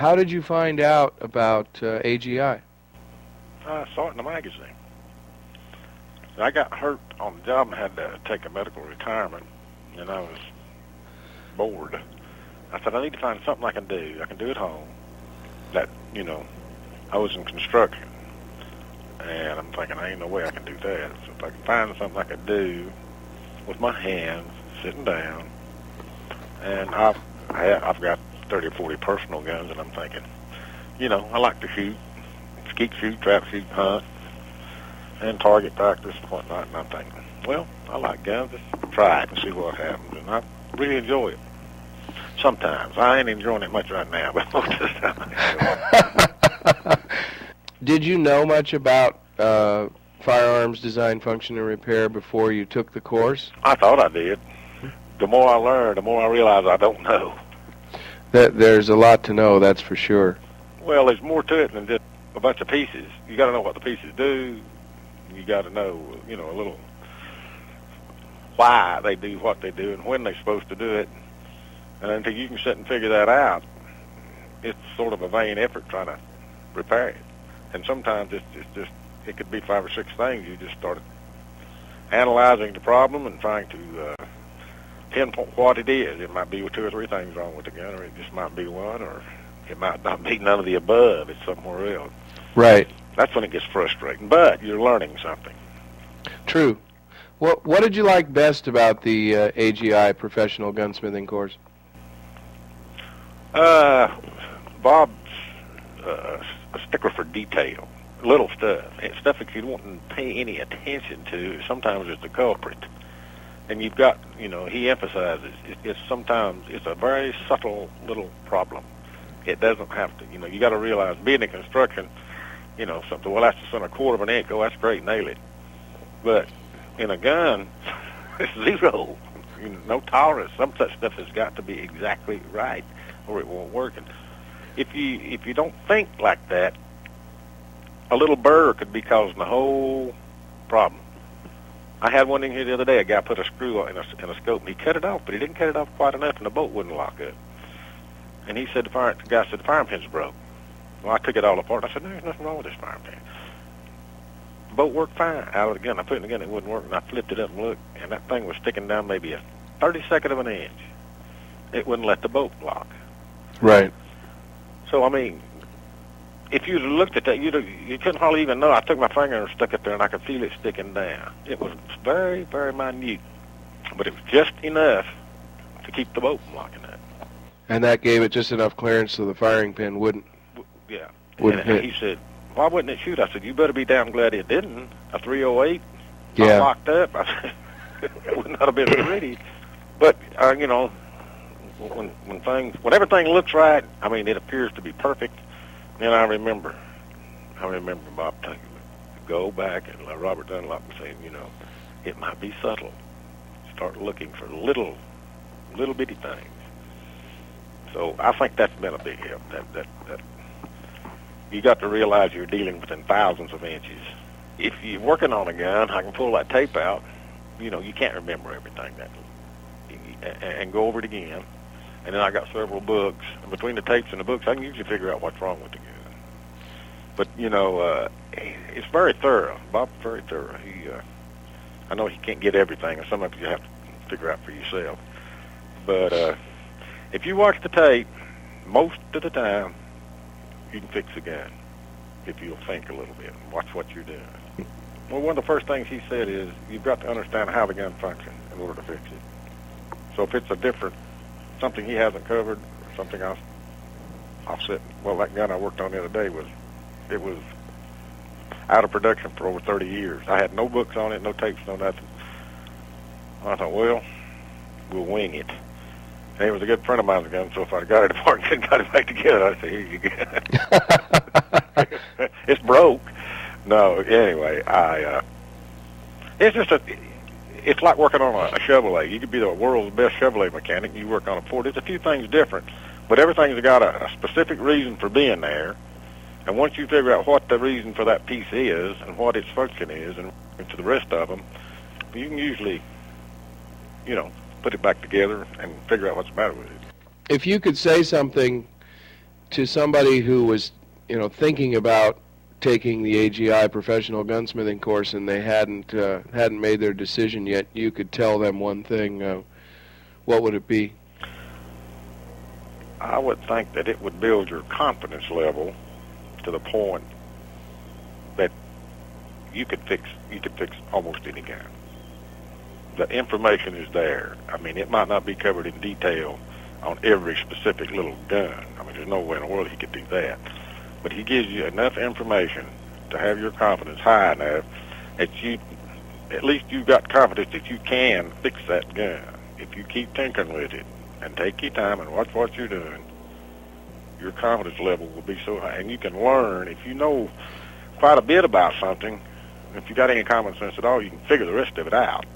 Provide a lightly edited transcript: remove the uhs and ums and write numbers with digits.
How did you find out about AGI? I saw it in a magazine. I got hurt on the job and had to take a medical retirement, and I was bored. I said, I need to find something I can do at home. That, I was in construction, and I'm thinking, ain't no way I can do that. So if I can find something I could do with my hands, sitting down, and I've got 30 or 40 personal guns, and I'm thinking, I like to shoot, skeet shoot, trap shoot, hunt, and target practice and whatnot, and I'm thinking, well, I like guns, let's try it and see what happens, and I really enjoy it. Sometimes. I ain't enjoying it much right now, but most of the time I enjoy it. Did you know much about firearms design, function, and repair before you took the course? I thought I did. The more I learn, the more I realize I don't know. There's a lot to know, that's for sure. Well, there's more to it than just a bunch of pieces. You got to know what the pieces do. You got to know, a little why they do what they do and when they're supposed to do it. And until you can sit and figure that out, it's sort of a vain effort trying to repair it. And sometimes it could be 5 or 6 things. You just started analyzing the problem and trying to pinpoint what it is. It might be 2 or 3 things wrong with the gun, or it just might be one, or it might not be none of the above. It's somewhere else. Right. That's when it gets frustrating. But you're learning something. True. What did you like best about the AGI Professional Gunsmithing Course? Bob's a stickler for detail, little stuff. It's stuff that you wouldn't pay any attention to. Sometimes it's the culprit. And you've got, he emphasizes, sometimes it's a very subtle little problem. It doesn't have to, you got to realize, being in construction, something, well, that's just on 1/4 of an inch. Oh, that's great, nail it. But in a gun, it's 0. No tolerance. Some such stuff has got to be exactly right, or it won't work. And if you don't think like that, a little burr could be causing the whole problem. I had one in here the other day. A guy put a screw in a scope, and he cut it off, but he didn't cut it off quite enough, and the bolt wouldn't lock up. And he said, the guy said, the firing pin's broke. Well, I took it all apart. I said, there's nothing wrong with this firing pin. The bolt worked fine out of the gun. I put it in the gun, it wouldn't work, and I flipped it up and looked, and that thing was sticking down maybe a 32nd of an inch. It wouldn't let the bolt lock. Right. So, if you'd looked at that, you couldn't hardly even know. I took my finger and stuck it there, and I could feel it sticking down. It was very, very minute, but it was just enough to keep the bolt from locking up. And that gave it just enough clearance so the firing pin wouldn't. Yeah. Wouldn't hit. He said, "Why wouldn't it shoot?" I said, "You better be damn glad it didn't. A 308, yeah, locked up. I said, it would not have been pretty." But when everything looks right, it appears to be perfect. Then I remember Bob telling me to go back and let Robert Dunlop saying, it might be subtle. Start looking for little bitty things. So I think that's been a big help. That you got to realize you're dealing within thousands of inches. If you're working on a gun, I can pull that tape out. You can't remember everything and go over it again. And then I got several books. And between the tapes and the books, I can usually figure out what's wrong with the gun. But, it's very thorough. Bob's very thorough. I know he can't get everything, and some of it you have to figure out for yourself. But if you watch the tape, most of the time, you can fix a gun if you'll think a little bit and watch what you're doing. Well, one of the first things he said is you've got to understand how the gun functions in order to fix it. So if it's something he hasn't covered, or something else, I'll sit. Well, that gun I worked on the other day was out of production for over 30 years. I had no books on it, no tapes, no nothing. I thought, well, we'll wing it. And it was a good friend of mine's gun, so if I got it apart and got it back together, I'd say, here you go. It's broke. No, anyway, it's like working on a Chevrolet. You could be the world's best Chevrolet mechanic, and you work on a Ford. It's a few things different, but everything's got a specific reason for being there. And once you figure out what the reason for that piece is and what its function is, and to the rest of them, you can usually, put it back together and figure out what's the matter with it. If you could say something to somebody who was, thinking about taking the AGI Professional Gunsmithing Course and they hadn't made their decision yet, you could tell them one thing, what would it be? I would think that it would build your confidence level to the point that you could fix almost any gun. The information is there. I mean, it might not be covered in detail on every specific little gun. I mean, there's no way in the world he could do that. But he gives you enough information to have your confidence high enough that at least you've got confidence that you can fix that gun. If you keep tinkering with it and take your time and watch what you're doing, your confidence level will be so high. And you can learn, if you know quite a bit about something, if you got any common sense at all, you can figure the rest of it out.